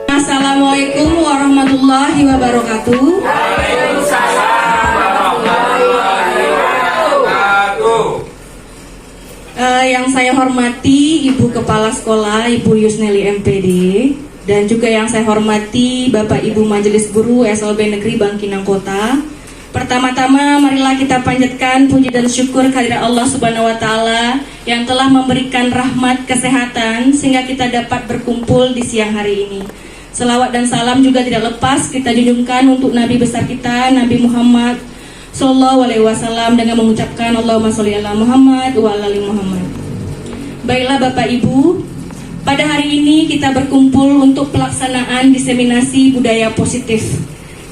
Assalamualaikum warahmatullahi wabarakatuh. Yang saya hormati Ibu Kepala Sekolah, Ibu Yusneli MPD, dan juga yang saya hormati Bapak Ibu Majelis Guru SLB Negeri Bangkinang Kota. Pertama-tama marilah kita panjatkan puji dan syukur kehadirat Allah Subhanahu wa taala yang telah memberikan rahmat kesehatan sehingga kita dapat berkumpul di siang hari ini. Selawat dan salam juga tidak lepas kita junjungkan untuk Nabi besar kita, Nabi Muhammad Sallallahu Alaihi Wasallam, dengan mengucapkan Allahumma sholli ala Muhammad wa ala ali Muhammad. Baiklah Bapak Ibu, pada hari ini kita berkumpul untuk pelaksanaan diseminasi budaya positif.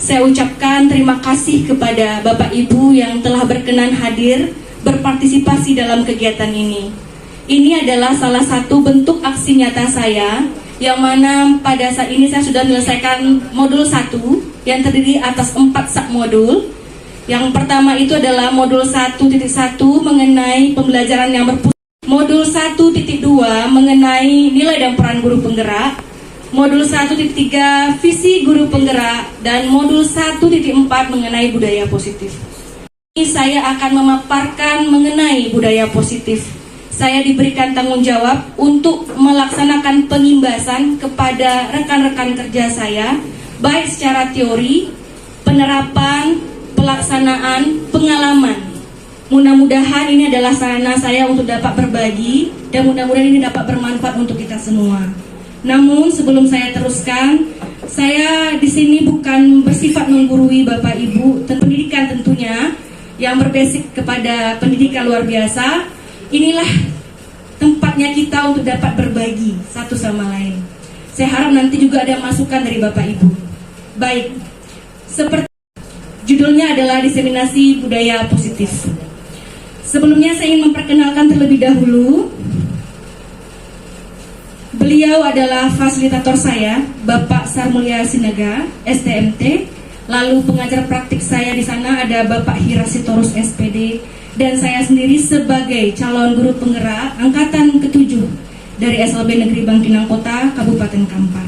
Saya ucapkan terima kasih kepada Bapak Ibu yang telah berkenan hadir berpartisipasi dalam kegiatan ini. Ini adalah salah satu bentuk aksi nyata saya, yang mana pada saat ini saya sudah menyelesaikan modul 1 yang terdiri atas 4 submodul. Yang pertama itu adalah modul 1.1 mengenai pembelajaran yang berpusat. Modul 1.2 mengenai nilai dan peran guru penggerak. Modul 1.3 visi guru penggerak, dan modul 1.4 mengenai budaya positif. Ini saya akan memaparkan mengenai budaya positif. Saya diberikan tanggung jawab untuk melaksanakan pengimbasan kepada rekan-rekan kerja saya, baik secara teori, penerapan, pelaksanaan, pengalaman. Mudah-mudahan ini adalah sarana saya untuk dapat berbagi, dan mudah-mudahan ini dapat bermanfaat untuk kita semua. Namun sebelum saya teruskan, saya di sini bukan bersifat menggurui Bapak Ibu tentang pendidikan tentunya yang berbasic kepada pendidikan luar biasa. Inilah tempatnya kita untuk dapat berbagi satu sama lain. Saya harap nanti juga ada masukan dari Bapak Ibu. Baik, seperti judulnya adalah diseminasi budaya positif. Sebelumnya saya ingin memperkenalkan terlebih dahulu. Beliau adalah fasilitator saya, Bapak Sarmulia Sinaga, STMT. Lalu pengajar praktik saya di sana ada Bapak Hirasitorus SPD, dan saya sendiri sebagai calon guru penggerak angkatan ke-7 dari SLB Negeri Bangkinang Kota, Kabupaten Kampar.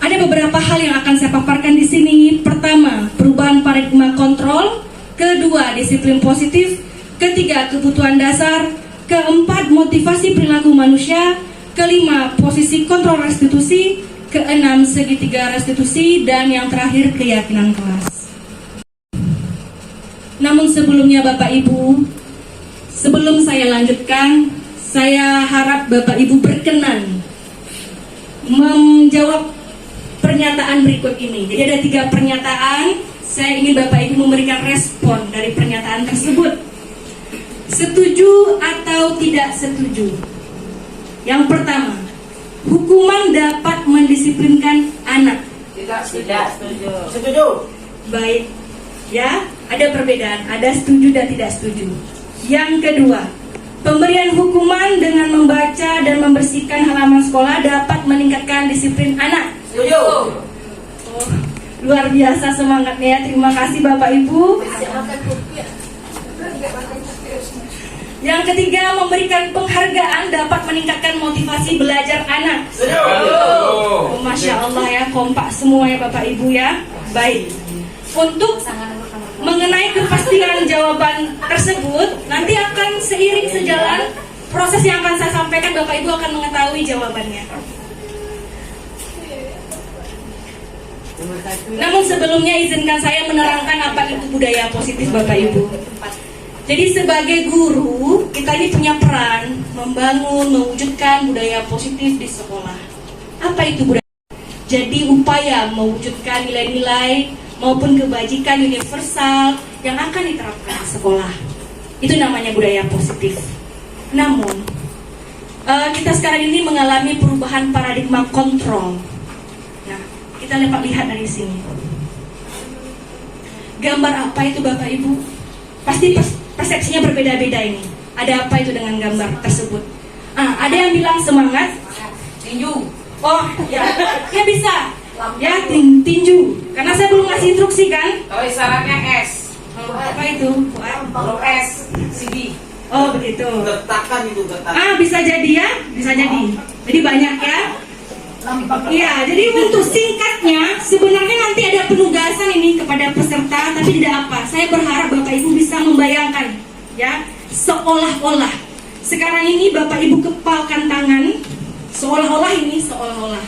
Ada beberapa hal yang akan saya paparkan di sini. Pertama, perubahan paradigma kontrol. Kedua, disiplin positif. Ketiga, kebutuhan dasar. Keempat, motivasi perilaku manusia. Kelima, posisi kontrol restitusi. Keenam, segitiga restitusi. Dan yang terakhir, keyakinan kelas. Namun sebelumnya Bapak Ibu, sebelum saya lanjutkan, saya harap Bapak Ibu berkenan menjawab pernyataan berikut ini. Jadi ada 3 pernyataan. Saya ingin Bapak Ibu memberikan respon dari pernyataan tersebut. Setuju atau tidak setuju? Yang pertama, hukuman dapat mendisiplinkan anak. Tidak setuju. Setuju. Baik, ya, ada perbedaan, ada setuju dan tidak setuju. Yang kedua, pemberian hukuman dengan membaca dan membersihkan halaman sekolah dapat meningkatkan disiplin anak. Setuju. Oh, luar biasa semangatnya. Terima kasih Bapak Ibu. Yang ketiga, memberikan penghargaan dapat meningkatkan motivasi belajar anak. Oh, Masya Allah ya, kompak semua ya Bapak Ibu ya. Baik, untuk mengenai kepastian jawaban tersebut, nanti akan seiring sejalan proses yang akan saya sampaikan, Bapak Ibu akan mengetahui jawabannya. Namun sebelumnya izinkan saya menerangkan apa itu budaya positif Bapak Ibu. Jadi sebagai guru, kita ini punya peran membangun, mewujudkan budaya positif di sekolah. Apa itu budaya? Jadi upaya mewujudkan nilai-nilai maupun kebajikan universal yang akan diterapkan di sekolah. Itu namanya budaya positif. Namun, kita sekarang ini mengalami perubahan paradigma kontrol. Nah, kita dapat lihat dari sini. Gambar apa itu Bapak Ibu? Pasti persepsinya berbeda-beda ini. Ada apa itu dengan gambar tersebut? Ada yang bilang semangat. Tinju. Oh, ya bisa. Ya, tinju. Karena saya belum ngasih instruksi kan? Kalau isyaratnya S. Apa itu? Huruf S. CD. Oh, begitu. Gertakan itu gertakan. Bisa jadi ya, bisa jadi. Jadi banyak ya. Iya, jadi untuk singkatnya sebenarnya nanti ada penugasan ini kepada peserta, tapi tidak apa. Saya berharap Bapak Ibu bisa membayangkan, ya, seolah-olah. Sekarang ini Bapak Ibu kepalkan tangan, seolah-olah ini seolah-olah.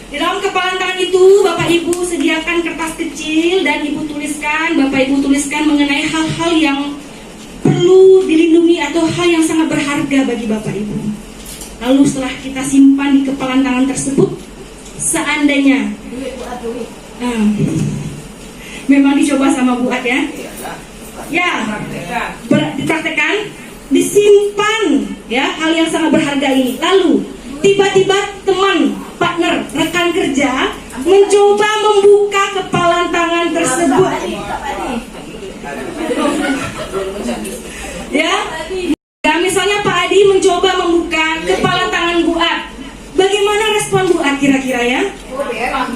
Di dalam kepalan tangan itu Bapak Ibu sediakan kertas kecil dan Ibu tuliskan, Bapak Ibu tuliskan mengenai hal-hal yang perlu dilindungi atau hal yang sangat berharga bagi Bapak Ibu. Lalu setelah kita simpan di kepalan tangan tersebut, seandainya memang dicoba sama Bu Ad ya, dipraktekkan, disimpan ya hal yang sangat berharga ini. Lalu tiba-tiba teman, partner, rekan kerja mencoba membuka kepalan tangan tersebut. Ya, misalnya Pak Adi mencoba membuka kepala tangan Bu Ad. Bagaimana respon Bu Ad kira-kira ya?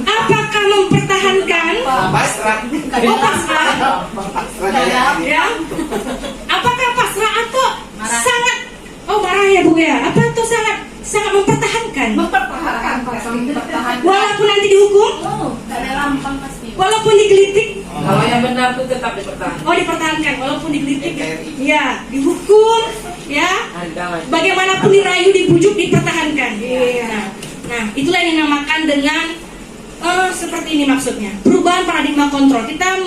Apakah mempertahankan? Pasrah. Pasrah. Ya. Apakah pasrah atau sangat marah ya Bu ya? Apa itu sangat mempertahankan? Walaupun nanti dihukum? Walaupun digelitik? Kalau yang benar itu tetap dipertahankan. Dipertahankan walaupun digelitik. Ya, dihukum, ya. Bagaimanapun dirayu, dibujuk, dipertahankan. Nah, itulah yang dinamakan dengan seperti ini maksudnya. Perubahan paradigma kontrol. Kita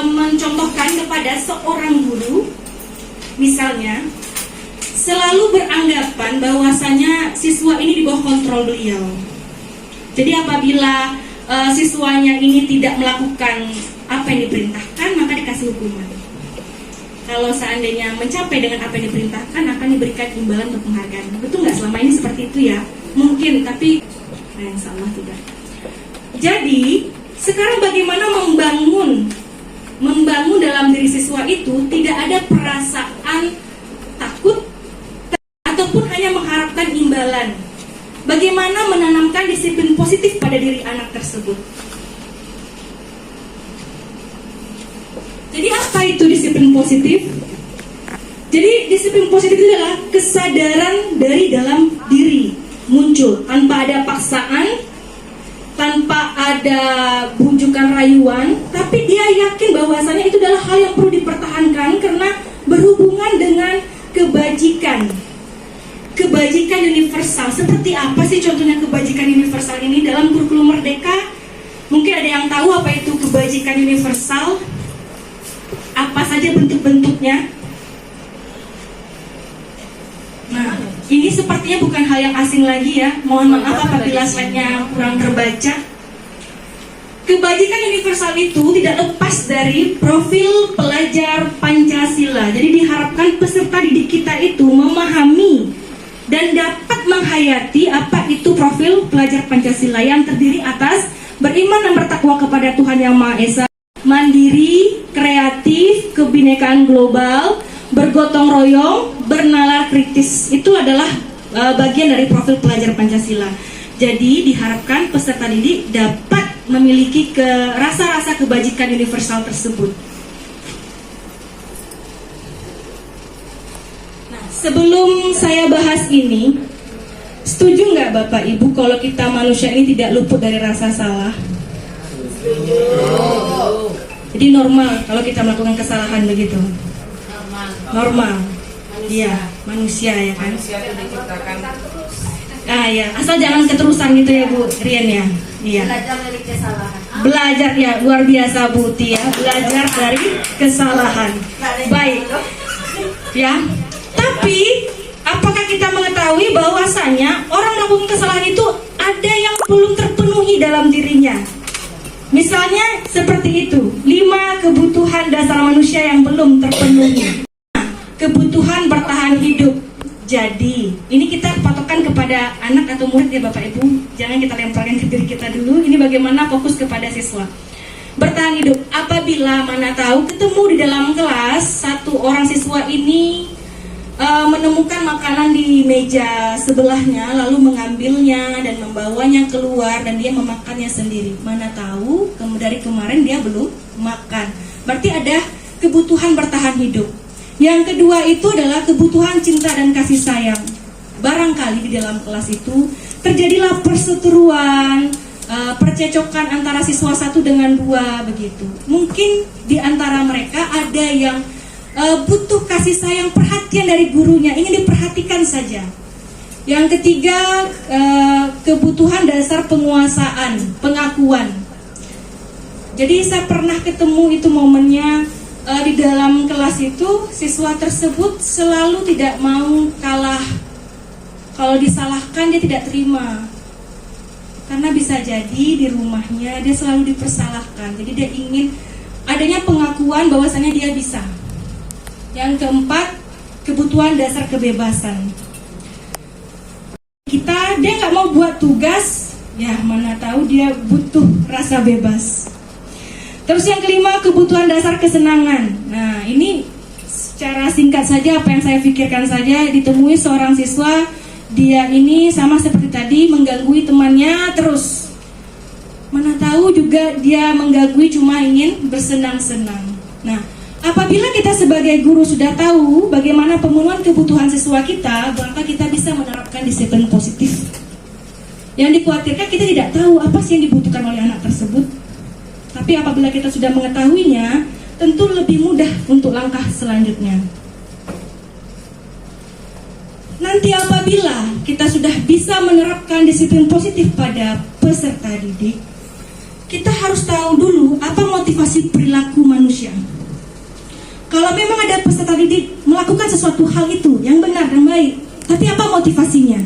mencontohkan kepada seorang guru, misalnya, selalu beranggapan bahwasanya siswa ini di bawah kontrol beliau. Jadi apabila siswanya ini tidak melakukan apa yang diperintahkan, maka dikasih hukuman. Kalau seandainya mencapai dengan apa yang diperintahkan, akan diberikan imbalan untuk penghargaan. Betul nggak selama ini seperti itu ya? Mungkin, tapi insya Allah tidak. Jadi sekarang bagaimana membangun dalam diri siswa itu tidak ada perasaan takut ataupun hanya mengharapkan imbalan. Bagaimana menanamkan disiplin positif pada diri anak tersebut? Jadi apa itu disiplin positif? Jadi disiplin positif itu adalah kesadaran dari dalam diri muncul tanpa ada paksaan, tanpa ada bujukan rayuan, tapi dia yakin bahwasanya itu adalah hal yang perlu dipertahankan karena berhubungan dengan kebajikan. Kebajikan universal. Seperti apa sih contohnya kebajikan universal ini dalam kurikulum Merdeka? Mungkin ada yang tahu apa itu kebajikan universal? Apa saja bentuk-bentuknya? Nah, ini sepertinya bukan hal yang asing lagi ya. Mohon maaf apabila slide-nya kurang terbaca. Kebajikan universal itu tidak lepas dari profil pelajar Pancasila. Jadi diharapkan peserta didik kita itu memahami dan dapat menghayati apa itu profil pelajar Pancasila yang terdiri atas beriman dan bertakwa kepada Tuhan Yang Maha Esa, mandiri, kreatif, kebinekaan global, bergotong royong, bernalar kritis. Itu adalah bagian dari profil pelajar Pancasila. Jadi diharapkan peserta didik dapat memiliki rasa-rasa kebajikan universal tersebut. Sebelum saya bahas ini, setuju nggak Bapak Ibu kalau kita manusia ini tidak luput dari rasa salah? Setuju. Jadi normal kalau kita melakukan kesalahan begitu? Normal. Iya, manusia ya kan? Manusia itu diciptakan. Ya, asal jangan keterusan gitu ya Bu Rian ya. Iya. Belajar dari kesalahan. Belajar ya, luar biasa Bu Tia, belajar dari kesalahan. Baik. Ya. Tapi apakah kita mengetahui bahwasanya orang melakukan kesalahan itu ada yang belum terpenuhi dalam dirinya? Misalnya seperti itu, 5 kebutuhan dasar manusia yang belum terpenuhi. Kebutuhan bertahan hidup. Jadi, ini kita patokan kepada anak atau murid ya Bapak Ibu. Jangan kita lemparkan ke diri kita dulu. Ini bagaimana fokus kepada siswa. bertahan hidup. Apabila mana tahu ketemu di dalam kelas satu orang siswa ini menemukan makanan di meja sebelahnya, lalu mengambilnya dan membawanya keluar dan dia memakannya sendiri. Mana tahu dari kemarin dia belum makan. Berarti ada kebutuhan bertahan hidup. Yang kedua itu adalah kebutuhan cinta dan kasih sayang. Barangkali di dalam kelas itu terjadilah perseteruan, percecokan antara siswa satu dengan dua begitu. Mungkin di antara mereka ada yang butuh kasih sayang, perhatian dari gurunya, ingin diperhatikan saja. Yang ketiga, kebutuhan dasar penguasaan, pengakuan. Jadi saya pernah ketemu itu momennya di dalam kelas itu, siswa tersebut selalu tidak mau kalah. Kalau disalahkan dia tidak terima. Karena bisa jadi di rumahnya dia selalu dipersalahkan. Jadi dia ingin adanya pengakuan bahwasanya dia bisa. Yang keempat, kebutuhan dasar kebebasan. Dia nggak mau buat tugas, ya mana tahu dia butuh rasa bebas. Terus yang kelima, kebutuhan dasar kesenangan. Nah ini secara singkat saja apa yang saya pikirkan saja. Ditemui seorang siswa, dia ini sama seperti tadi mengganggu temannya terus. Mana tahu juga dia mengganggu cuma ingin bersenang-senang. Nah, apabila kita sebagai guru sudah tahu bagaimana pemenuhan kebutuhan siswa kita, maka kita bisa menerapkan disiplin positif. Yang dikhawatirkan kita tidak tahu apa sih yang dibutuhkan oleh anak tersebut. Tapi apabila kita sudah mengetahuinya, tentu lebih mudah untuk langkah selanjutnya. Nanti apabila kita sudah bisa menerapkan disiplin positif pada peserta didik, kita harus tahu dulu apa motivasi perilaku manusia. Kalau memang ada peserta didik melakukan sesuatu hal itu yang benar dan baik, tapi apa motivasinya?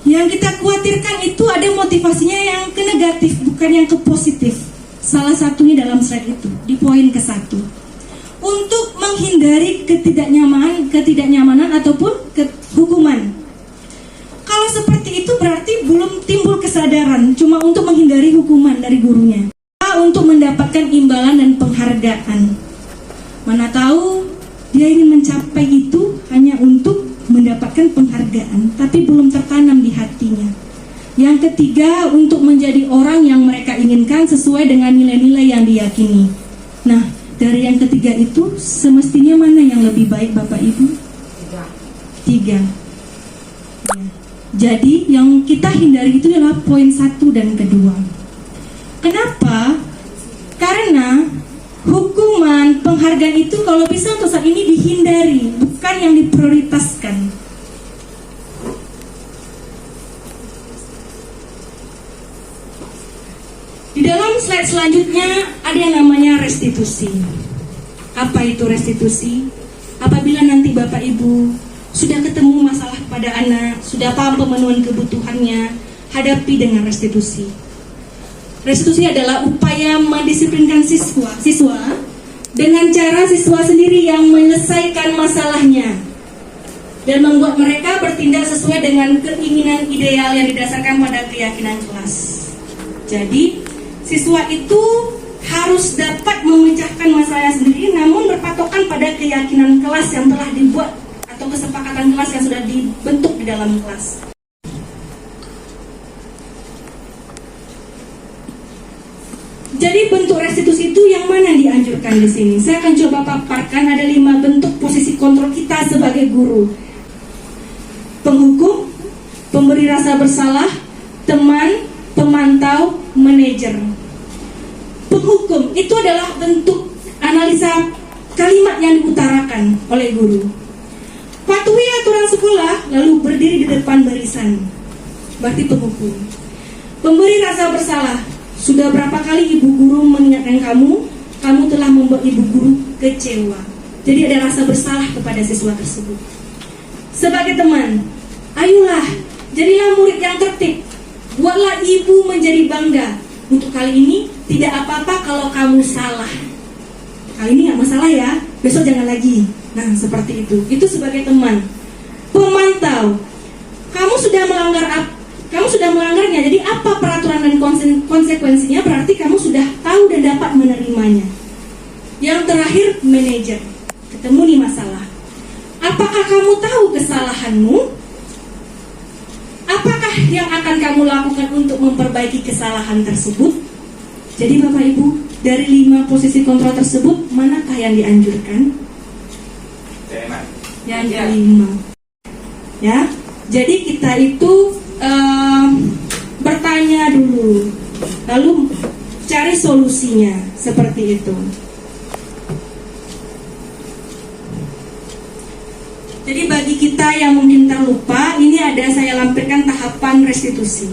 Yang kita khawatirkan itu ada motivasinya yang ke negatif, bukan yang ke positif. Salah satunya dalam slide itu, di poin ke-1. Untuk menghindari ketidaknyamanan ataupun hukuman. Kalau seperti itu berarti belum timbul kesadaran, cuma untuk menghindari hukuman dari gurunya. Untuk mendapatkan imbalan dan penghargaan. Mana tahu dia ingin mencapai itu hanya untuk mendapatkan penghargaan, tapi belum tertanam di hatinya. Yang ketiga, untuk menjadi orang yang mereka inginkan sesuai dengan nilai-nilai yang diyakini. Nah, dari yang ketiga itu semestinya mana yang lebih baik Bapak Ibu? Tiga. Ya. Jadi yang kita hindari itu adalah poin 1 dan kedua. Kenapa? Karena hukuman, penghargaan itu kalau bisa untuk saat ini dihindari, bukan yang diprioritaskan. Di dalam slide selanjutnya ada yang namanya restitusi. Apa itu restitusi? Apabila nanti Bapak Ibu sudah ketemu masalah pada anak, sudah paham pemenuhan kebutuhannya, hadapi dengan restitusi. Restitusi adalah upaya mendisiplinkan siswa dengan cara siswa sendiri yang menyelesaikan masalahnya dan membuat mereka bertindak sesuai dengan keinginan ideal yang didasarkan pada keyakinan kelas. Jadi, siswa itu harus dapat memecahkan masalah sendiri namun berpatokan pada keyakinan kelas yang telah dibuat atau kesepakatan kelas yang sudah dibentuk di dalam kelas. Jadi bentuk restitusi itu yang mana dianjurkan di sini? Saya akan coba paparkan ada 5 bentuk posisi kontrol kita sebagai guru. Penghukum, pemberi rasa bersalah, teman, pemantau, manajer. Penghukum itu adalah bentuk analisa kalimat yang diutarakan oleh guru. Patuhi aturan sekolah lalu berdiri di depan barisan. Berarti penghukum. Pemberi rasa bersalah. Sudah berapa kali ibu guru mengingatkan kamu telah membuat ibu guru kecewa. Jadi ada rasa bersalah kepada siswa tersebut. Sebagai teman, ayolah, jadilah murid yang tertib. Buatlah ibu menjadi bangga. Untuk kali ini tidak apa-apa kalau kamu salah. Kali ini nggak masalah ya, besok jangan lagi. Nah seperti itu. Itu sebagai teman. Pemantau, kamu sudah melanggar kamu sudah melanggarnya. Jadi apa peraturan dan konsekuensinya? Berarti kamu sudah tahu dan dapat menerimanya. Yang terakhir, manajer. Ketemu nih masalah. Apakah kamu tahu kesalahanmu? Apakah yang akan kamu lakukan untuk memperbaiki kesalahan tersebut? Jadi Bapak Ibu, dari 5 posisi kontrol tersebut, manakah yang dianjurkan? Yang kelima. Ya, jadi kita itu bertanya dulu, lalu cari solusinya seperti itu. Jadi bagi kita yang mungkin terlupa, ini ada saya lampirkan tahapan restitusi.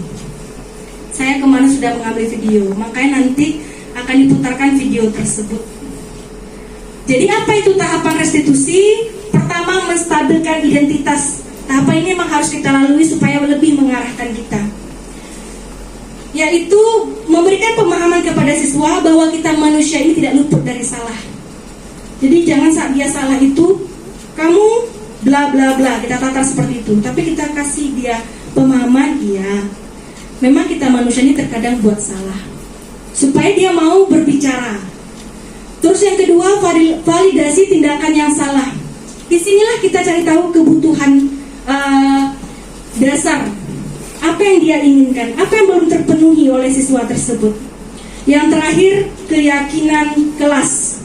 Saya kemarin sudah mengambil video, makanya nanti akan diputarkan video tersebut. Jadi apa itu tahapan restitusi? Pertama, menstabilkan identitas. Tahapan ini memang harus kita lalui supaya lebih mengarahkan kita, yaitu memberikan pemahaman kepada siswa bahwa kita manusia ini tidak luput dari salah. Jadi jangan saat dia salah itu kamu bla bla bla, kita tatar seperti itu, tapi kita kasih dia pemahaman, iya, memang kita manusia ini terkadang buat salah, supaya dia mau berbicara. Terus yang kedua, validasi tindakan yang salah. Disinilah kita cari tahu kebutuhan dasar, apa yang dia inginkan, apa yang belum terpenuhi oleh siswa tersebut. Yang terakhir, keyakinan kelas.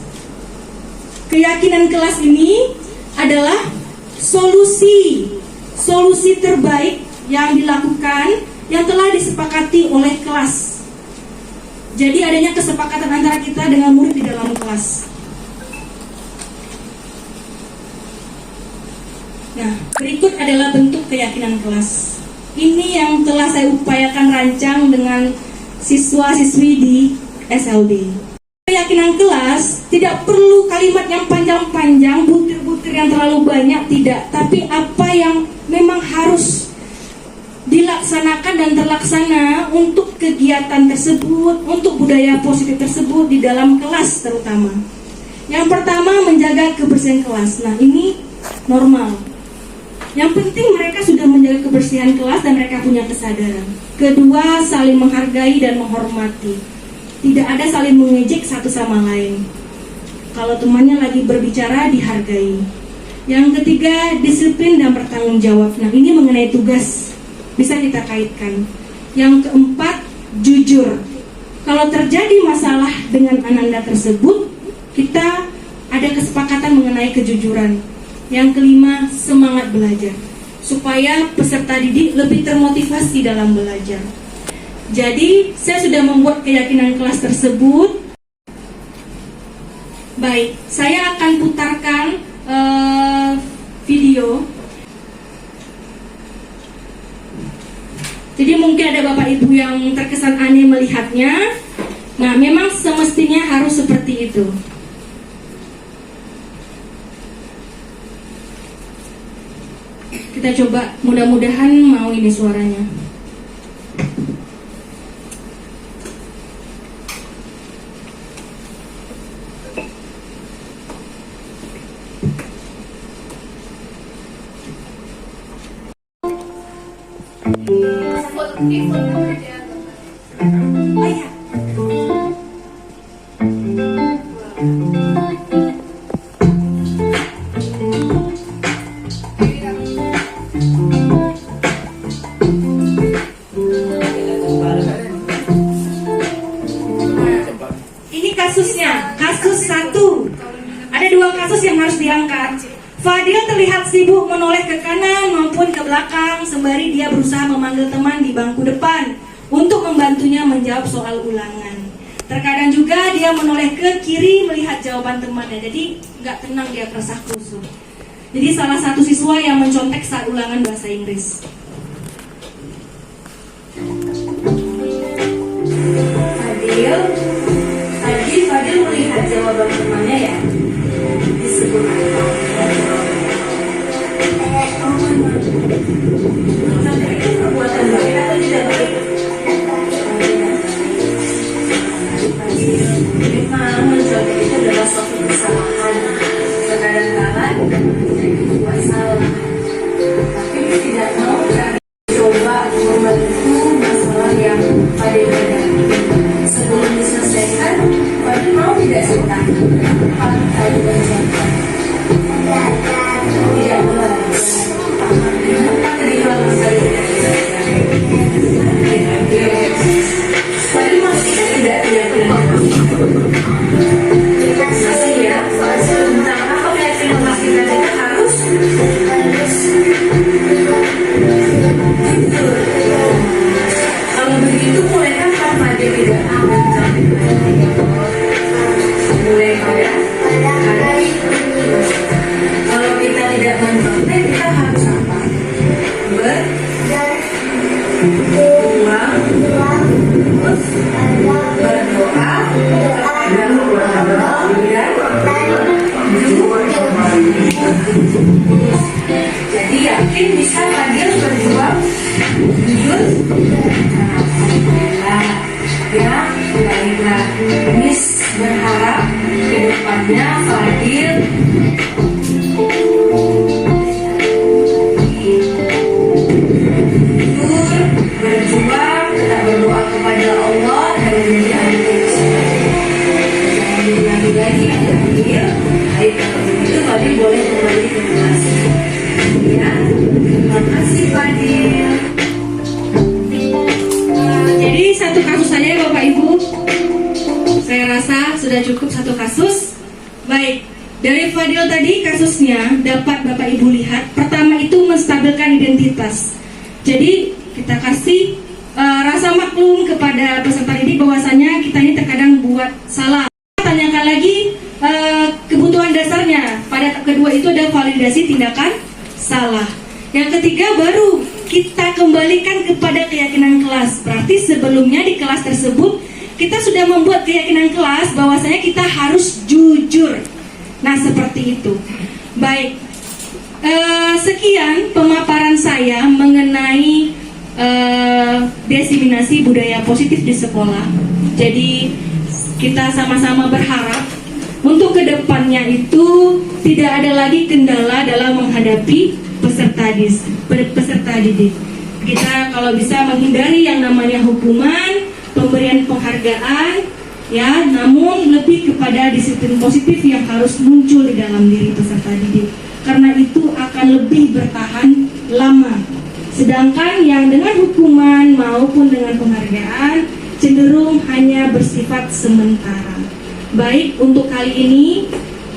Keyakinan kelas ini adalah solusi terbaik yang dilakukan, yang telah disepakati oleh kelas. Jadi adanya kesepakatan antara kita dengan murid di dalam kelas. Nah, berikut adalah bentuk keyakinan kelas. Ini yang telah saya upayakan rancang dengan siswa-siswi di SLB. Keyakinan kelas tidak perlu kalimat yang panjang-panjang, butir-butir yang terlalu banyak, tidak. Tapi apa yang memang harus dilaksanakan dan terlaksana untuk kegiatan tersebut, untuk budaya positif tersebut di dalam kelas terutama. Yang pertama, menjaga kebersihan kelas. Nah, ini normal. Yang penting mereka sudah menjaga kebersihan kelas dan mereka punya kesadaran. Kedua, saling menghargai dan menghormati. Tidak ada saling mengejek satu sama lain. Kalau temannya lagi berbicara, dihargai. Yang ketiga, disiplin dan bertanggung jawab. Nah, ini mengenai tugas, bisa kita kaitkan. Yang keempat, jujur. Kalau terjadi masalah dengan ananda tersebut, kita ada kesepakatan mengenai kejujuran. Yang kelima, semangat belajar, supaya peserta didik lebih termotivasi dalam belajar. Jadi, saya sudah membuat keyakinan kelas tersebut. Baik, saya akan putarkan video. Jadi mungkin ada Bapak Ibu yang terkesan aneh melihatnya. Nah, memang semestinya harus seperti itu. Kita coba, mudah-mudahan mau ini suaranya. Oh ya. Ini kasusnya, kasus 1. Ada 2 kasus yang harus diangkat. Fadil terlihat sibuk menoleh ke kanan maupun ke belakang sembari dia berusaha memanggil teman di bangku depan untuk membantunya menjawab soal ulangan. Terkadang juga dia menoleh ke kiri melihat jawaban temannya, jadi nggak tenang, dia keresah kusut. Jadi salah satu siswa yang mencontek saat ulangan bahasa Inggris. Fadil melihat jawaban temannya ya, disebut perbuatan baik atau tidak baik. Memang mencontek itu adalah suatu kesalahan. Kadang-kadang menjadi sebuah salah, tapi tidak mau kami coba membantu tidak suka? Saya tidak suka. Tidak boleh. Terima kasih. Tadi mas kita tidak masih ya. Tentang apa ya terima kasih tadi kan harus jujur. Kalau begitu mulai kapan Fadil tidak mulai pada hari. Kalau kita tidak mencontek kita harus apa? Berdoa, jadi yakin bisa Fadil berjuang jujur. Ya, baiklah. Miss berharap ke depannya Fadil berjuang, kita berdoa kepada Allah dan menjadi ahli jangan diulangi lagi yang terakhir. Baik, kalau begitu Fadil boleh kembali ke kelas. Ya, terima kasih Fadil. Jadi satu kasus saja ya Bapak Ibu. Saya rasa sudah cukup satu kasus. Baik, dari Fadil tadi kasusnya dapat Bapak Ibu lihat. Pertama itu menstabilkan identitas. Jadi kita kasih rasa maklum kepada peserta didik bahwasanya kita ini terkadang buat salah. Tanyakan lagi kebutuhan dasarnya. Pada kedua itu ada validasi tindakan salah. Yang ketiga baru kita kembalikan kepada keyakinan kelas. Berarti sebelumnya di kelas tersebut kita sudah membuat keyakinan kelas bahwasanya kita harus jujur. Nah seperti itu. Baik, sekian pemaparan saya mengenai diseminasi budaya positif di sekolah. Jadi kita sama-sama berharap untuk kedepannya itu tidak ada lagi kendala dalam menghadapi peserta didik. Kita kalau bisa menghindari yang namanya hukuman, pemberian penghargaan, ya, namun lebih kepada disiplin positif yang harus muncul di dalam diri peserta didik. Karena itu akan lebih bertahan lama. Sedangkan yang dengan hukuman maupun dengan penghargaan cenderung hanya bersifat sementara. Baik, untuk kali ini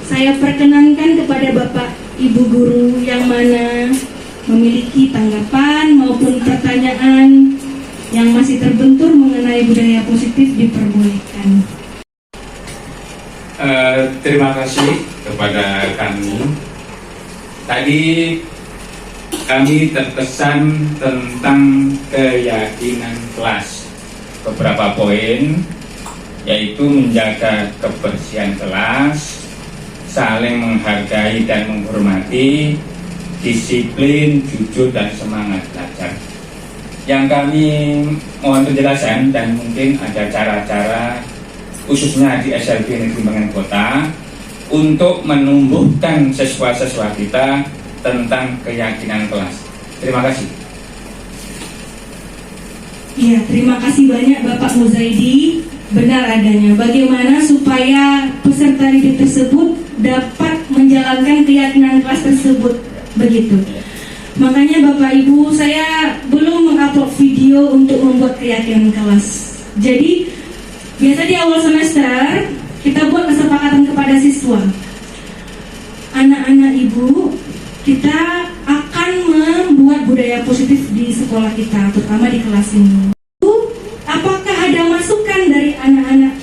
saya perkenankan kepada Bapak Ibu Guru yang mana memiliki tanggapan maupun pertanyaan yang masih terbentur mengenai budaya positif diperbolehkan. Terima kasih kepada kami. Tadi kami terkesan tentang keyakinan kelas. Beberapa poin, yaitu menjaga kebersihan kelas, saling menghargai dan menghormati, disiplin, jujur, dan semangat belajar. Yang kami mohon penjelasan dan mungkin ada cara-cara khususnya di SLB Negeri Banginan Kota untuk menumbuhkan siswa-siswa kita tentang keyakinan kelas. Terima kasih. Ya, terima kasih banyak Bapak Muzaidi. Benar adanya. Bagaimana supaya peserta didik tersebut dapat menjalankan keyakinan kelas tersebut, begitu. Makanya Bapak Ibu, saya belum mengupload video untuk membuat keyakinan kelas. Jadi biasa di awal semester kita buat kesepakatan kepada siswa. Anak-anak ibu, kita akan membuat budaya positif di sekolah kita, terutama di kelas ini. Apakah ada masukan dari anak-anak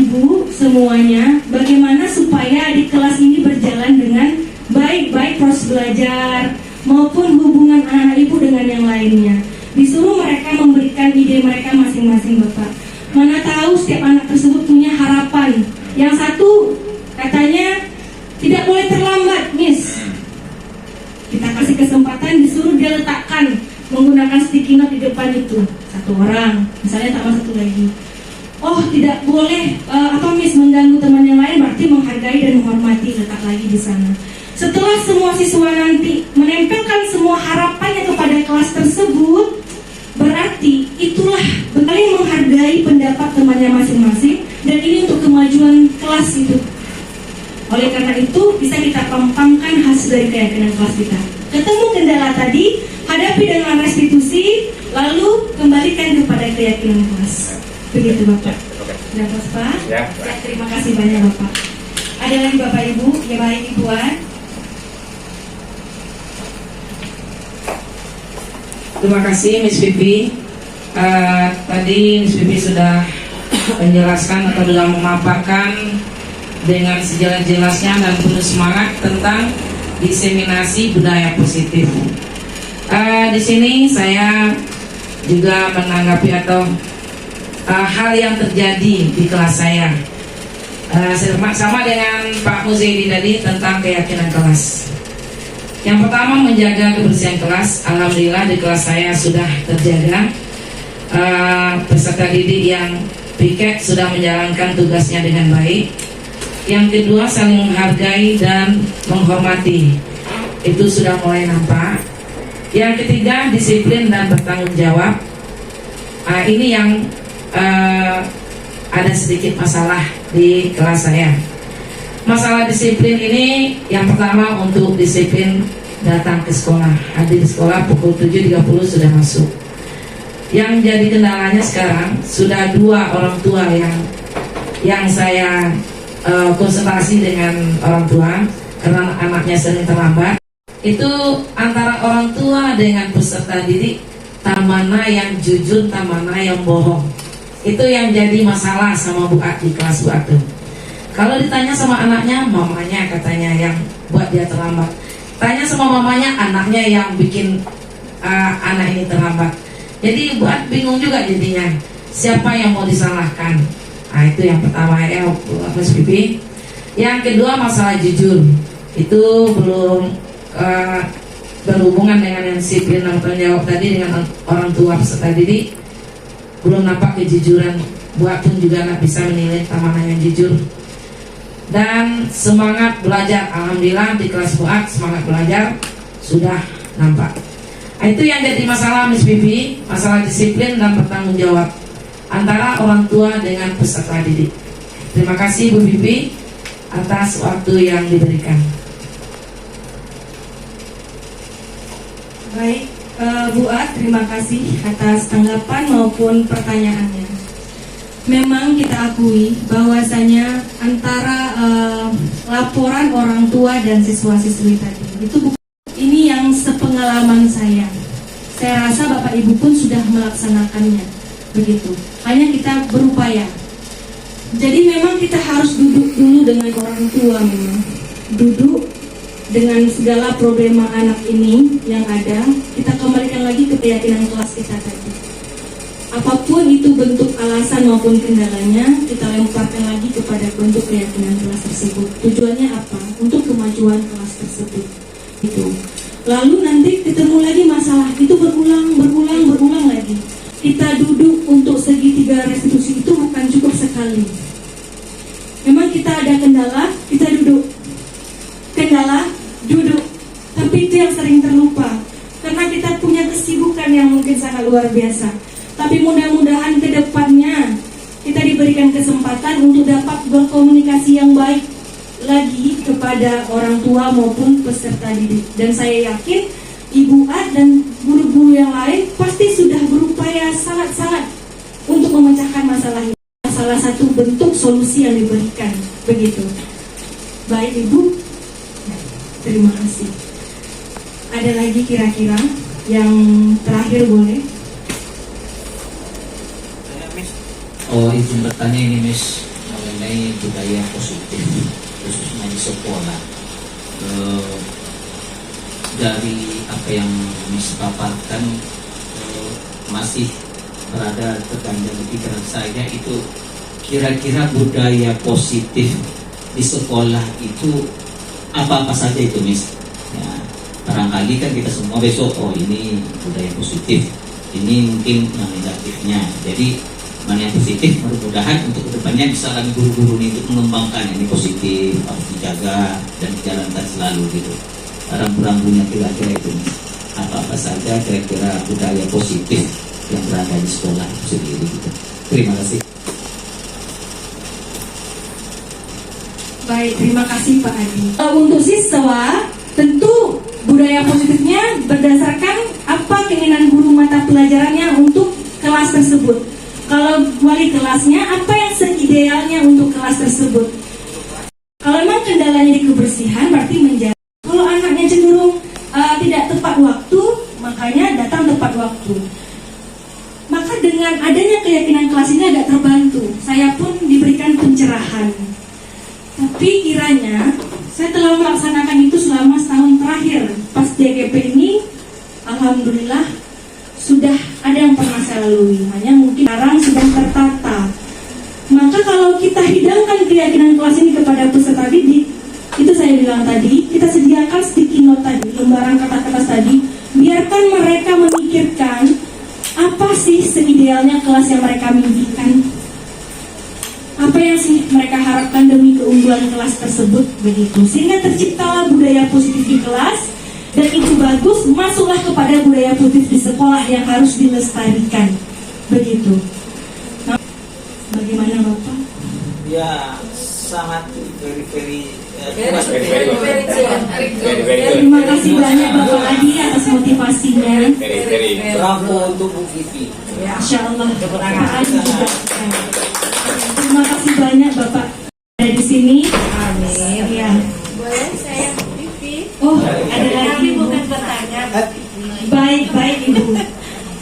ibu semuanya? Bagaimana supaya di kelas ini berjalan dengan baik proses belajar maupun hubungan anak ibu dengan yang lainnya? Disuruh mereka memberikan ide mereka masing-masing, Bapak. Mana tahu setiap anak tersebut punya harapan. Yang satu katanya tidak boleh terlambat, Miss. Kita kasih kesempatan, disuruh dia letakkan menggunakan sticky note di depan itu. Satu orang, misalnya tambah satu lagi. Oh, tidak boleh Miss mengganggu teman yang lain, berarti menghargai dan menghormati, letak lagi di sana. Setelah semua siswa nanti menempelkan semua harapannya kepada kelas tersebut, berarti itulah saling menghargai pendapat temannya masing-masing dan ini untuk kemajuan kelas itu. Oleh karena itu bisa kita pampangkan hasil dari keyakinan kelas kita. Ketemu kendala tadi, hadapi dengan restitusi, lalu kembalikan kepada keyakinan kelas. Begitu Bapak. Dapat Pak? Ya. Terima kasih banyak Bapak. Ada lagi Bapak Ibu? Ya baik Ibuan. Terima kasih Miss Pipi. Tadi Miss Pipi sudah menjelaskan atau sudah memaparkan dengan sejelas-jelasnya dan penuh semangat tentang diseminasi budaya positif. Di sini saya juga menanggapi atau hal yang terjadi di kelas saya. Sama dengan Pak Muzaidi tadi tentang keyakinan kelas. Yang pertama menjaga kebersihan kelas. Alhamdulillah di kelas saya sudah terjaga. Peserta didik yang piket sudah menjalankan tugasnya dengan baik. Yang kedua saling menghargai dan menghormati. Itu sudah mulai nampak. Yang ketiga disiplin dan bertanggung jawab. Ini yang ada sedikit masalah di kelas saya. Masalah disiplin ini yang pertama untuk disiplin datang ke sekolah. Hadir di sekolah pukul 7.30 sudah masuk. Yang jadi kendalanya sekarang sudah 2 orang tua yang saya konsultasi dengan orang tua karena anaknya sering terlambat. Itu antara orang tua dengan peserta didik, tak mana yang jujur, tak mana yang bohong. Itu yang jadi masalah sama Bu At di kelas Bu At. Kalau ditanya sama anaknya, mamanya katanya yang buat dia terlambat. Tanya sama mamanya, anaknya yang bikin anak ini terlambat. Jadi Bu At bingung juga jadinya. Siapa yang mau disalahkan? Itu yang pertama ya, Mas Pipi. Yang kedua masalah jujur. Itu belum berhubungan dengan yang disiplin dan tanggung jawab tadi dengan orang tua peserta didik. Belum nampak kejujuran. Bu At pun juga nggak bisa menilai mana yang jujur. Dan semangat belajar, alhamdulillah di kelas Bu At semangat belajar sudah nampak. Itu yang jadi masalah Miss Pipi, masalah disiplin dan bertanggung jawab antara orang tua dengan peserta didik. Terima kasih Bu Pipi atas waktu yang diberikan. Baik, Bu At, terima kasih atas tanggapan maupun pertanyaannya. Memang kita akui bahwasanya antara laporan orang tua dan siswa-siswi tadi itu ini yang sepengalaman saya. Saya rasa Bapak Ibu pun sudah melaksanakannya, begitu. Hanya kita berupaya. Jadi memang kita harus duduk dulu dengan orang tua, memang duduk dengan segala problema anak ini yang ada. Kita kembalikan lagi ke keyakinan kelas kita tadi. Apapun itu bentuk alasan maupun kendalanya, kita lemparkan lagi kepada bentuk keyakinan kelas tersebut. Tujuannya apa? Untuk kemajuan kelas tersebut. Itu. Lalu nanti ketemu lagi masalah itu berulang lagi. Kita duduk untuk segitiga restitusi itu bukan cukup sekali. Memang kita ada kendala, kita duduk. Kendala, duduk. Tapi itu yang sering terlupa. Karena kita punya kesibukan yang mungkin sangat luar biasa. Tapi mudah-mudahan ke depannya kita diberikan kesempatan untuk dapat berkomunikasi yang baik lagi kepada orang tua maupun peserta didik. Dan saya yakin Ibu At dan guru-guru yang lain pasti sudah berupaya sangat-sangat untuk memecahkan masalah ini. Salah satu bentuk solusi yang diberikan. Begitu. Baik Ibu, terima kasih. Ada lagi kira-kira yang terakhir boleh? Izin bertanya ini Miss mengenai budaya positif khususnya di sekolah. Dari apa yang Miss paparkan masih berada terganjal di pikiran saya itu kira-kira budaya positif di sekolah itu apa saja itu Miss? Ya, barangkali kan kita semua besok ini budaya positif, ini mungkin yang negatifnya. Jadi mana yang positif, mudah-mudahan untuk kedepannya bisa kami guru-guru ini untuk mengembangkan ini positif, harus dijaga dan dijalankan selalu gitu. Rambu-rambunya kira-kira itu apa-apa saja kira-kira budaya positif yang berada di sekolah itu sendiri gitu. Terima kasih. Baik, terima kasih Pak Adi. Untuk siswa, tentu budaya positifnya berdasarkan apa keinginan guru mata pelajarannya untuk kelas tersebut. Kalau wali kelasnya, apa yang seidealnya untuk kelas tersebut. Kalau memang kendalanya di kebersihan, berarti menjaga. Kalau anaknya cenderung tidak tepat waktu, makanya datang tepat waktu. Maka dengan adanya keyakinan kelas ini agak terbantu. Saya pun diberikan pencerahan. Tapi kiranya saya telah melaksanakan itu selama setahun terakhir. Pas DGP ini, alhamdulillah sudah ada yang pernah saya lalui. Hanya mungkin sekarang sudah tertata. Maka kalau kita hidangkan keyakinan kelas ini kepada peserta didik, itu saya bilang tadi, kita sediakan sticky note tadi, lembaran kata-kata tadi, biarkan mereka memikirkan apa sih seidealnya kelas yang mereka mimpikan, apa yang sih mereka harapkan demi keunggulan kelas tersebut, begitu. Sehingga terciptalah budaya positif di kelas, dan itu bagus, masuklah kepada budaya positif di sekolah yang harus dilestarikan, begitu. Nah, bagaimana Bapak? Ya, sangat very Terima kasih banyak Bapak Adi atas motivasinya. bravo untuk Bu Vivi. Masya Allah, Pak Adi juga. Terima kasih banyak Bapak ada di sini. Amin. Ya. Boleh saya Vivi? Oh, ada lagi Tapi Ibu. bukan bertanya. Baik Ibu.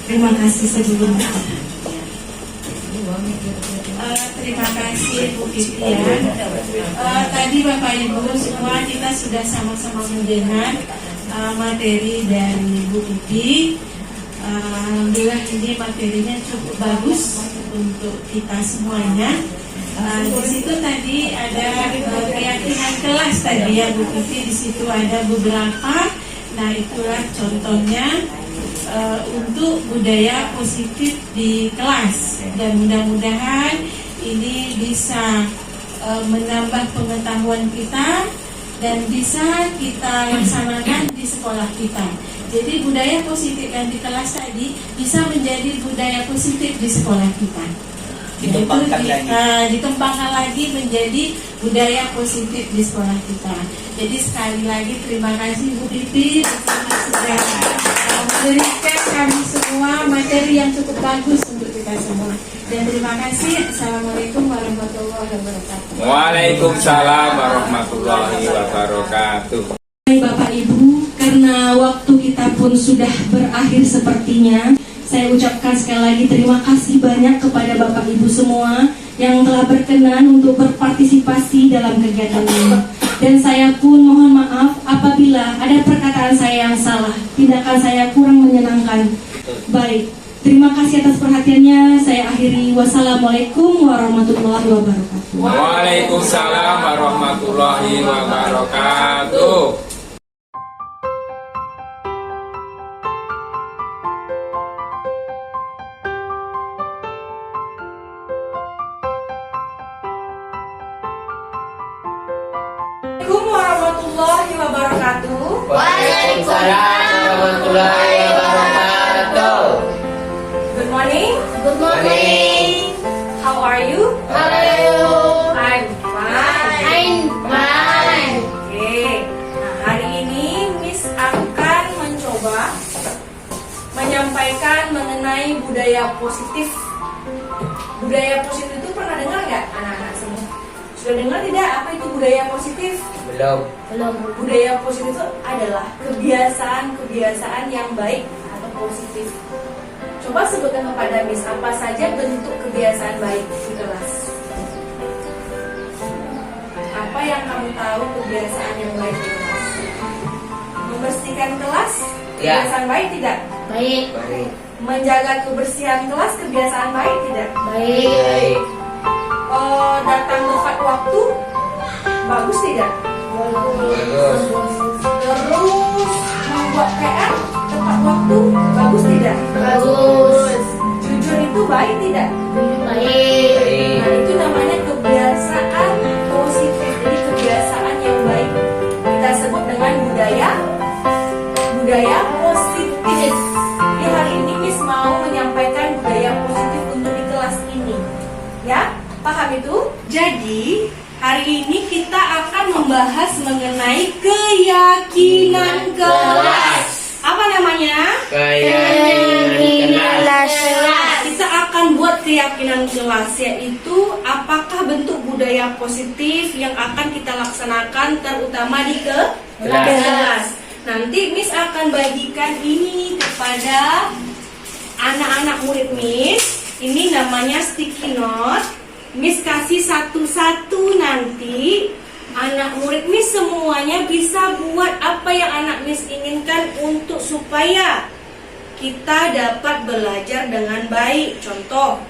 Terima kasih sebelumnya. Terima kasih Bu Vivi ya. Tadi Bapak Ibu semua kita sudah sama-sama mendengar materi dari Bu Vivi. Alhamdulillah ini materinya cukup bagus untuk kita semuanya. Di situ tadi ada keyakinan kelas tadi ya Bu Vivi, di situ ada beberapa. Nah itulah contohnya untuk budaya positif di kelas, dan mudah-mudahan ini bisa menambah pengetahuan kita dan bisa kita laksanakan di sekolah kita. Jadi budaya positif yang di kelas tadi bisa menjadi budaya positif di sekolah kita. Dikembangkan lagi menjadi budaya positif di sekolah kita. Jadi sekali lagi terima kasih Bu Vivi sudah memberikan kami semua materi yang cukup bagus untuk kita semua. Dan terima kasih. Assalamualaikum warahmatullahi wabarakatuh. Waalaikumsalam warahmatullahi wabarakatuh. Bapak Ibu, karena waktu kita pun sudah berakhir sepertinya, saya ucapkan sekali lagi terima kasih banyak kepada Bapak Ibu semua yang telah berkenan untuk berpartisipasi dalam kegiatan ini. Dan saya pun mohon maaf apabila ada perkataan saya yang salah, tindakan saya kurang menyenangkan. Baik, terima kasih atas perhatiannya. Saya akhiri. Wassalamualaikum warahmatullahi wabarakatuh. Waalaikumsalam warahmatullahi wabarakatuh. Assalamualaikum warahmatullahi wabarakatuh. Waalaikumsalam warahmatullahi wabarakatuh. Good morning. Good morning. How are you? How are you? I'm fine. I'm fine. Oke. Nah, hari ini Miss akan mencoba menyampaikan mengenai budaya positif. Budaya positif itu pernah dengar nggak anak-anak semua? Sudah dengar tidak apa itu budaya positif? Belum. Budaya positif itu adalah kebiasaan-kebiasaan yang baik atau positif. Coba sebutkan kepada Miss apa saja bentuk kebiasaan baik di kelas. Apa yang kamu tahu kebiasaan yang baik di kelas? Membersihkan kelas, Ya. kebiasaan baik tidak? Baik. Baik. Menjaga kebersihan kelas, kebiasaan baik tidak? Baik. Datang tepat waktu, bagus tidak? Bagus. Terus membuat PR tepat waktu, bagus tidak? Bagus. Jujur itu baik tidak? Baik. Nah itu namanya kebiasaan positif. Jadi kebiasaan yang baik kita sebut dengan budaya positif. Jadi hari ini Miss mau menyampaikan budaya positif untuk di kelas ini. Ya, paham itu? Jadi hari ini kita membahas mengenai keyakinan kelas. Apa namanya? Kita akan buat keyakinan kelas, yaitu apakah bentuk budaya positif yang akan kita laksanakan terutama di kelas. Nanti Miss akan bagikan ini kepada anak-anak murid Miss. Ini namanya sticky note. Miss kasih satu-satu, nanti anak murid Miss semuanya bisa buat apa yang anak Miss inginkan untuk supaya kita dapat belajar dengan baik. Contoh,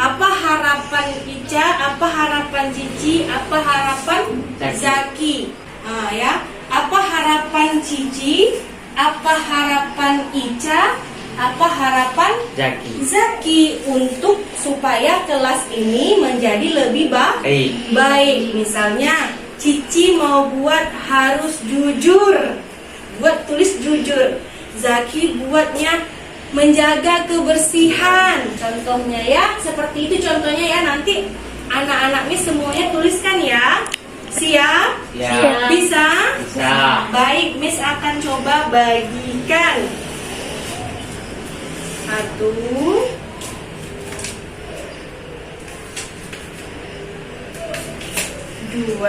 apa harapan Ica, apa harapan Cici, apa harapan Zaki. Ya, apa harapan Cici, apa harapan Ica, apa harapan Zaki untuk supaya kelas ini menjadi lebih baik. Misalnya Cici mau buat harus jujur, buat tulis jujur. Zaki buatnya menjaga kebersihan. Contohnya ya, seperti itu contohnya ya. Nanti anak-anak Miss semuanya tuliskan ya. Siap? Siap. Bisa? Bisa. Baik, Miss akan coba bagikan. 1, 2,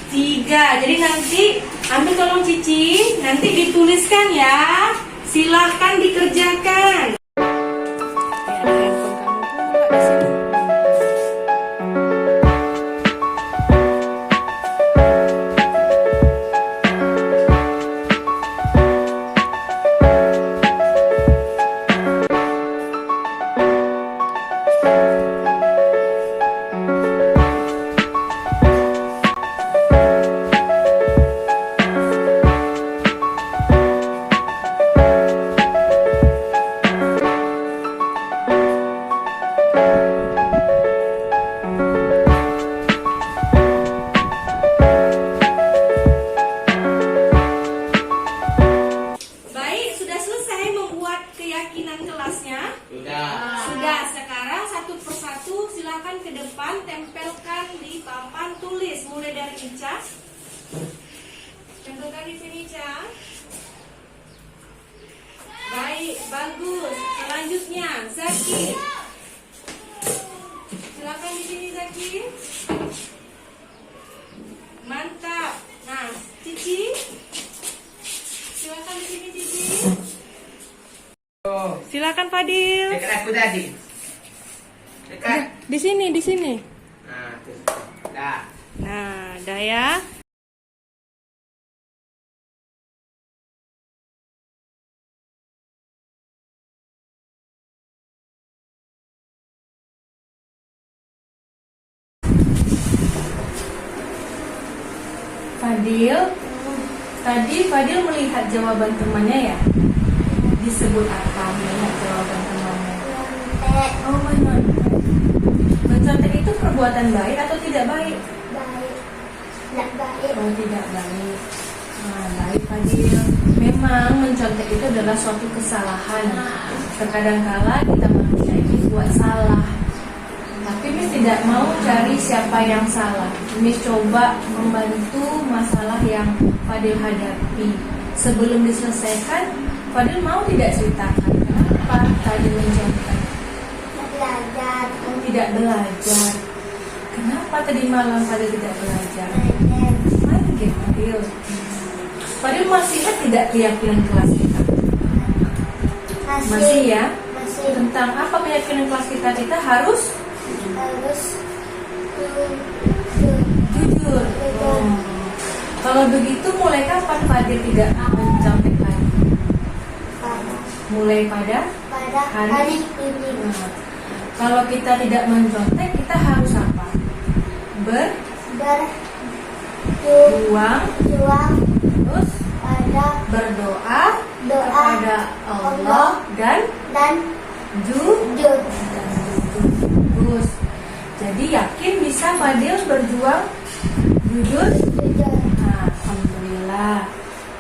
3. Jadi nanti ambil tolong Cici, nanti dituliskan ya. Silahkan dikerjakan. Sudah, sekarang satu persatu silakan ke depan, tempelkan di papan tulis. Mulai dari Ica. Tempelkan di sini, Ica. Baik, bagus. Selanjutnya, Zaki. Silakan di sini, Zaki. Mantap. Nah, Cici. Silakan di sini, Cici. Silakan Fadil. Dekat aku tadi. Dekat. Di sini, di sini. Nah, tuh. Dah. Nah, dah ya. Fadil, tadi Fadil melihat jawaban temannya ya? Disebut apa melihat jawaban temannya? Oh, mencontek. Mencontek itu perbuatan baik atau tidak baik? Oh, tidak baik. Nah, baik Fadil. Memang mencontek itu adalah suatu kesalahan. Terkadang kala kita manusia ini buat salah. Tapi Miss tidak mau cari siapa yang salah. Miss coba membantu masalah yang Fadil hadapi. Sebelum diselesaikan, Fadil mau tidak ceritakan kenapa tadi mencontek? Belajar. Oh, tidak belajar. Kenapa tadi malam Fadil tidak belajar? Main game Fadil. Fadil masih ingat tidak keyakinan kelas kita? Masih ya? Masih. Tentang apa keyakinan kelas kita? Kita harus jujur. Kalau begitu mulai kapan Fadil tidak mencontek lagi? Mulai pada hari ini. Nah, kalau kita tidak mencontek, kita harus apa? Berjuang, terus berdoa kepada Allah dan jujur. Terus, jadi yakin bisa Fadil berjuang jujur? Nah, alhamdulillah.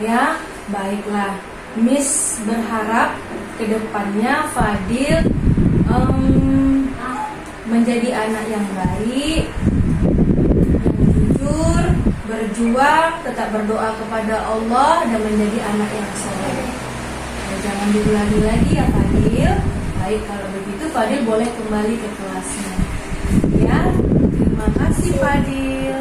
Ya, baiklah. Miss berharap kedepannya Fadil menjadi anak yang baik, yang jujur, berjuang, tetap berdoa kepada Allah, dan menjadi anak yang soleh. Jangan diulangi lagi ya Fadil. Baik, kalau begitu Fadil boleh kembali ke kelasnya. Ya, terima kasih Fadil.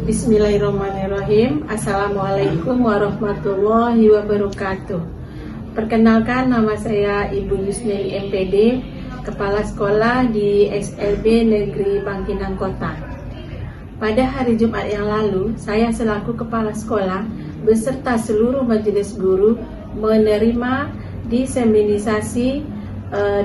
Bismillahirrahmanirrahim. Assalamualaikum warahmatullahi wabarakatuh. Perkenalkan, nama saya Ibu Yusneli MPD, Kepala Sekolah di SLB Negeri Bangkinang Kota. Pada hari Jumat yang lalu, saya selaku Kepala Sekolah beserta seluruh majelis guru menerima diseminisasi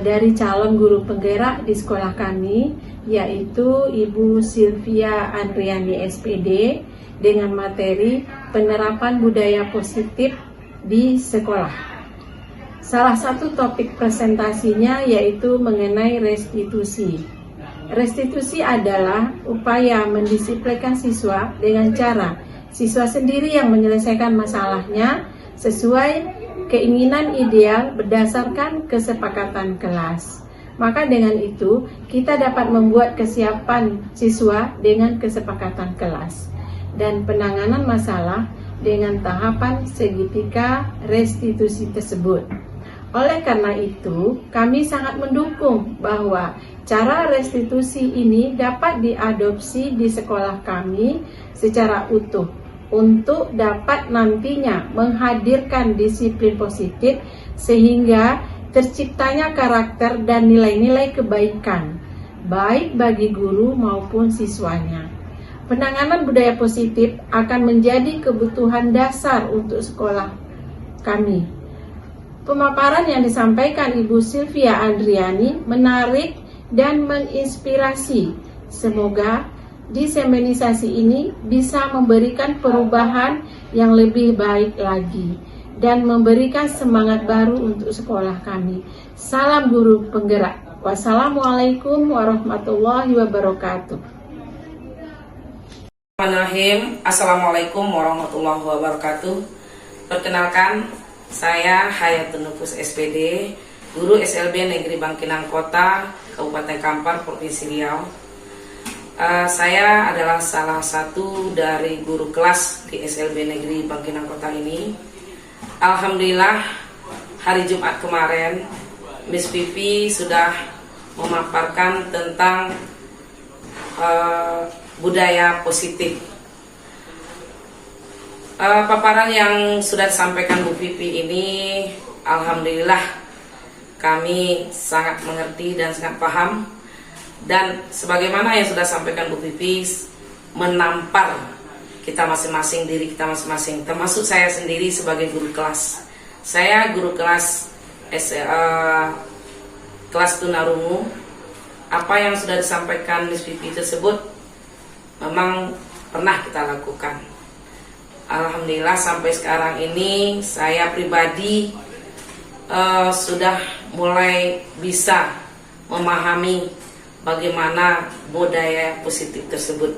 dari calon guru penggerak di sekolah kami, yaitu Ibu Sylvia Andriani SPD, dengan materi penerapan budaya positif di sekolah. Salah satu topik presentasinya yaitu mengenai restitusi. Restitusi adalah upaya mendisiplinkan siswa dengan cara siswa sendiri yang menyelesaikan masalahnya sesuai keinginan ideal berdasarkan kesepakatan kelas. Maka dengan itu, kita dapat membuat kesiapan siswa dengan kesepakatan kelas dan penanganan masalah dengan tahapan segitiga restitusi tersebut. Oleh karena itu, kami sangat mendukung bahwa cara restitusi ini dapat diadopsi di sekolah kami secara utuh untuk dapat nantinya menghadirkan disiplin positif sehingga terciptanya karakter dan nilai-nilai kebaikan baik bagi guru maupun siswanya. Penanganan budaya positif akan menjadi kebutuhan dasar untuk sekolah kami. Pemaparan yang disampaikan Ibu Sylvia Andriani menarik dan menginspirasi. Semoga diseminisasi ini bisa memberikan perubahan yang lebih baik lagi dan memberikan semangat baru untuk sekolah kami. Salam guru penggerak. Wassalamualaikum warahmatullahi wabarakatuh. Bismillahirrahmanirrahim. Assalamualaikum warahmatullahi wabarakatuh. Perkenalkan, saya Hayatun Nufus SPD, guru SLB Negeri Bangkinang Kota, Kabupaten Kampar, Provinsi Riau. Saya adalah salah satu dari guru kelas di SLB Negeri Bangkinang Kota ini. Alhamdulillah, hari Jumat kemarin Miss Pipi sudah memaparkan tentang budaya positif. Paparan yang sudah disampaikan Bu Pipi ini, alhamdulillah kami sangat mengerti dan sangat paham. Dan sebagaimana yang sudah disampaikan Bu Pipi, menampar kita masing-masing, diri kita masing-masing, termasuk saya sendiri sebagai guru kelas. Saya guru kelas kelas tunarungu. Apa yang sudah disampaikan Miss Pipi tersebut memang pernah kita lakukan. Alhamdulillah sampai sekarang ini saya pribadi sudah mulai bisa memahami bagaimana budaya positif tersebut.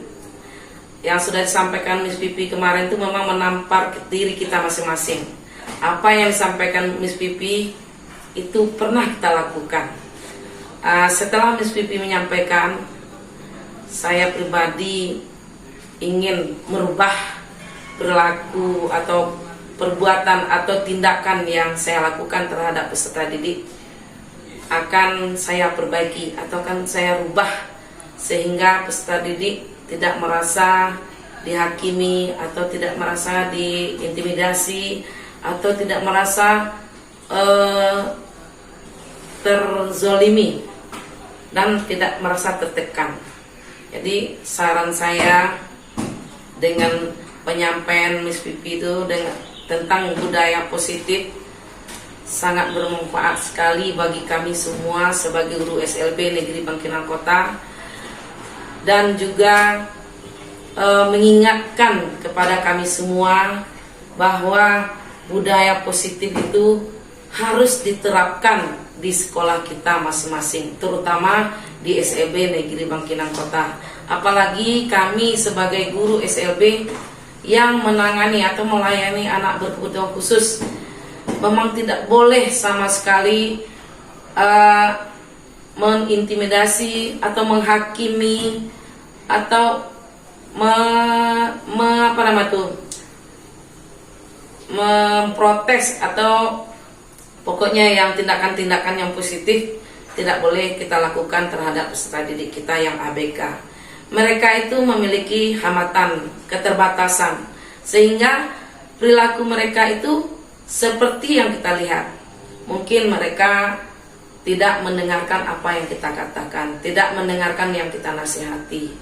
Yang sudah disampaikan Miss Pipi kemarin itu memang menampar diri kita masing-masing. Apa yang disampaikan Miss Pipi itu pernah kita lakukan. Setelah Miss Pipi menyampaikan, saya pribadi ingin merubah perilaku atau perbuatan atau tindakan yang saya lakukan terhadap peserta didik. Akan saya perbaiki atau akan saya rubah sehingga peserta didik tidak merasa dihakimi atau tidak merasa diintimidasi atau tidak merasa terzolimi dan tidak merasa tertekan. Jadi saran saya dengan penyampaian Miss Pipi itu tentang budaya positif sangat bermanfaat sekali bagi kami semua sebagai guru SLB Negeri Bangkinang Kota, dan juga mengingatkan kepada kami semua bahwa budaya positif itu harus diterapkan di sekolah kita masing-masing, terutama di SLB Negeri Bangkinang Kota. Apalagi kami sebagai guru SLB yang menangani atau melayani anak berkebutuhan khusus memang tidak boleh sama sekali mengintimidasi atau menghakimi atau memprotes atau pokoknya yang tindakan-tindakan yang positif tidak boleh kita lakukan terhadap peserta didik kita yang ABK. Mereka itu memiliki hambatan, keterbatasan, sehingga perilaku mereka itu seperti yang kita lihat. Mungkin mereka tidak mendengarkan apa yang kita katakan, tidak mendengarkan yang kita nasihati,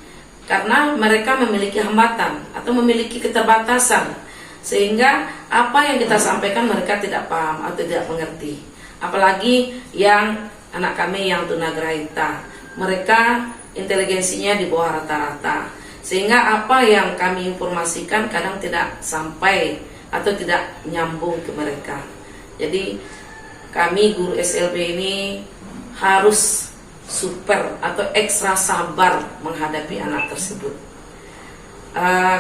karena mereka memiliki hambatan atau memiliki keterbatasan, sehingga apa yang kita sampaikan mereka tidak paham atau tidak mengerti. Apalagi yang anak kami yang tunagrahita, mereka inteligensinya di bawah rata-rata, sehingga apa yang kami informasikan kadang tidak sampai atau tidak nyambung ke mereka. Jadi kami guru SLB ini harus super atau ekstra sabar menghadapi anak tersebut.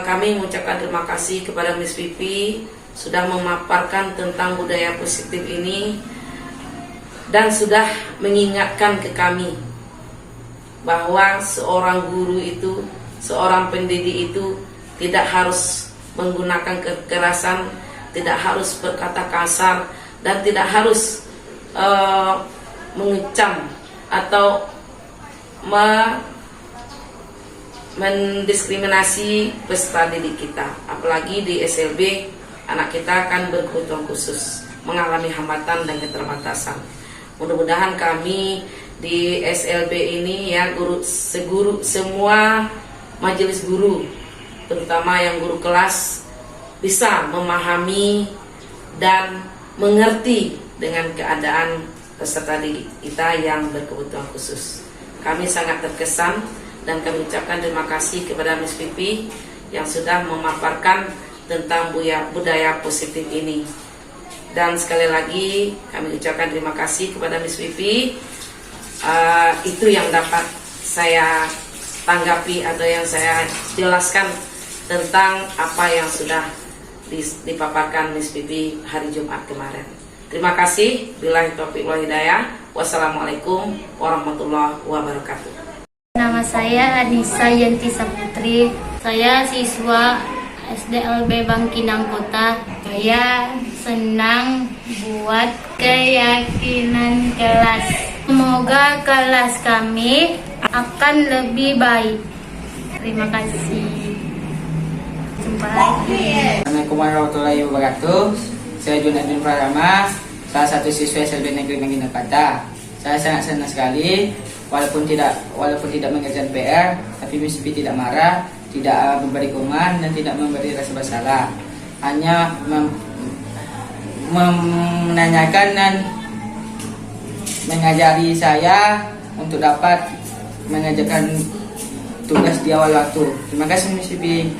Kami mengucapkan terima kasih kepada Miss Vivi sudah memaparkan tentang budaya positif ini dan sudah mengingatkan ke kami bahwa seorang guru itu, seorang pendidik itu tidak harus menggunakan kekerasan, tidak harus berkata kasar, dan tidak harus mengecam atau mendiskriminasi peserta didik kita. Apalagi di SLB, anak kita kan berkebutuhan khusus, mengalami hambatan dan keterbatasan. Mudah-mudahan kami di SLB ini ya semua majelis guru, terutama yang guru kelas, bisa memahami dan mengerti dengan keadaan peserta didik kita yang berkebutuhan khusus. Kami sangat terkesan dan kami ucapkan terima kasih kepada Miss Vivi yang sudah memaparkan tentang budaya positif ini. Dan sekali lagi kami ucapkan terima kasih kepada Miss Vivi. Itu yang dapat saya tanggapi atau yang saya jelaskan tentang apa yang sudah dipaparkan Miss Vivi hari Jumat kemarin. Terima kasih. Billahi taufiq wal hidayah. Wassalamualaikum warahmatullahi wabarakatuh. Nama saya Anissa Yanti Saputri. Saya siswa SDLB Bangkinang Kota. Saya senang buat keyakinan kelas. Semoga kelas kami akan lebih baik. Terima kasih. Jumpa lagi. Assalamualaikum warahmatullahi wabarakatuh. Saya Junadin Pratama, salah satu siswa SLB Negeri Bangkinang Kota. Saya sangat senang sekali, walaupun tidak mengerjakan PR, tapi Miss Vivi tidak marah, tidak memberi koman dan tidak memberi rasa bersalah. Hanya menanyakan dan mengajari saya untuk dapat mengerjakan tugas di awal waktu. Terima kasih Miss Vivi.